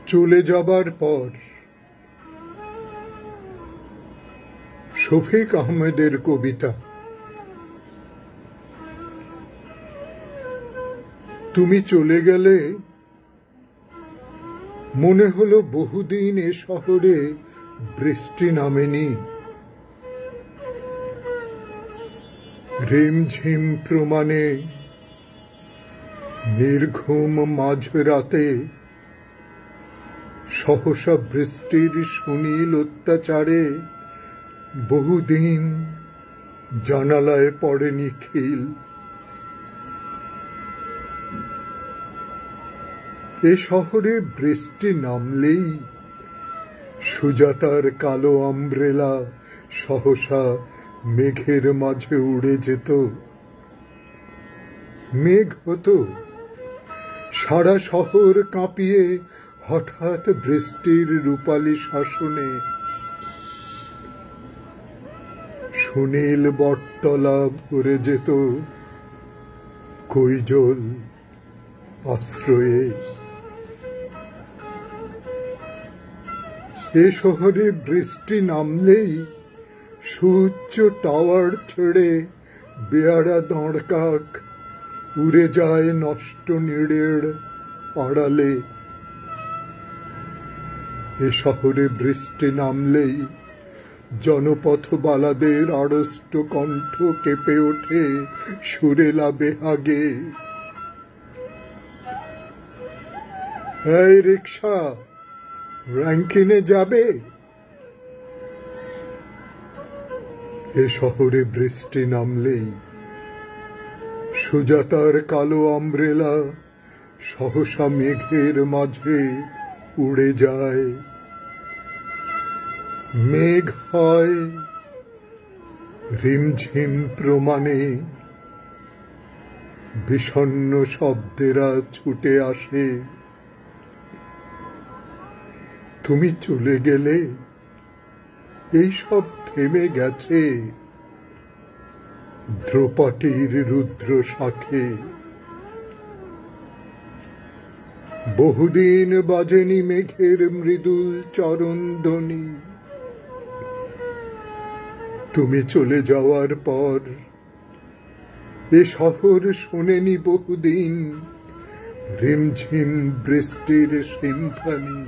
চলে যাবার পর শফিক আহমেদের কবিতা। তুমি চলে গেলে মনে হলো বহুদিন এ শহরে বৃষ্টি নামেনি। রিমঝিম প্রমাণে নির্ঘুম মাঝরাতে সহসা বৃষ্টির সুনীল অত্যাচারে বহুদিন জানালায় পড়েনি খিল। এ শহরে বৃষ্টি নামলেই সুজাতার কালো আমব্রেলা সহসা মেঘের মাঝে উড়ে যেত। মেঘ হতো সারা শহর কাঁপিয়ে হঠাৎ বৃষ্টির রূপালী শাসনে। সুনীল বটতলা ভরে যেত কৈজল আশ্রয়ে। এ শহরে বৃষ্টি নামলেই সুউচ্চ টাওয়ার ছেড়ে বেয়ারা দাঁড়কাক উড়ে যায় নষ্ট নীড়ের আড়ালে। এ শহরে বৃষ্টি নামলেই জনপথবালাদের আড়ষ্ট কণ্ঠ কেঁপে ওঠে সুরেলা বেহাগে। এই রিক্সা, র‍্যাঙ্কিনে যাবে? এ শহরে বৃষ্টি নামলেই সুজাতার কালো আমব্রেলা সহসা মেঘের মাঝে উড়ে যায়। মেঘ হয় রিমঝিম প্রমাণে, বিষণ্ণ শব্দেরা ছুটে আসে। তুমি চলে গেলে এই সব থেমে গেছে ধ্রুপদীর রুদ্র শাখে। বহুদিন বাজেনি মেঘের মৃদুল চরণধ্বনি। তুমি চলে যাওয়ার পর এ শহর শোনেনি বহুদিন রিমঝিম বৃষ্টির সিম্ফনি।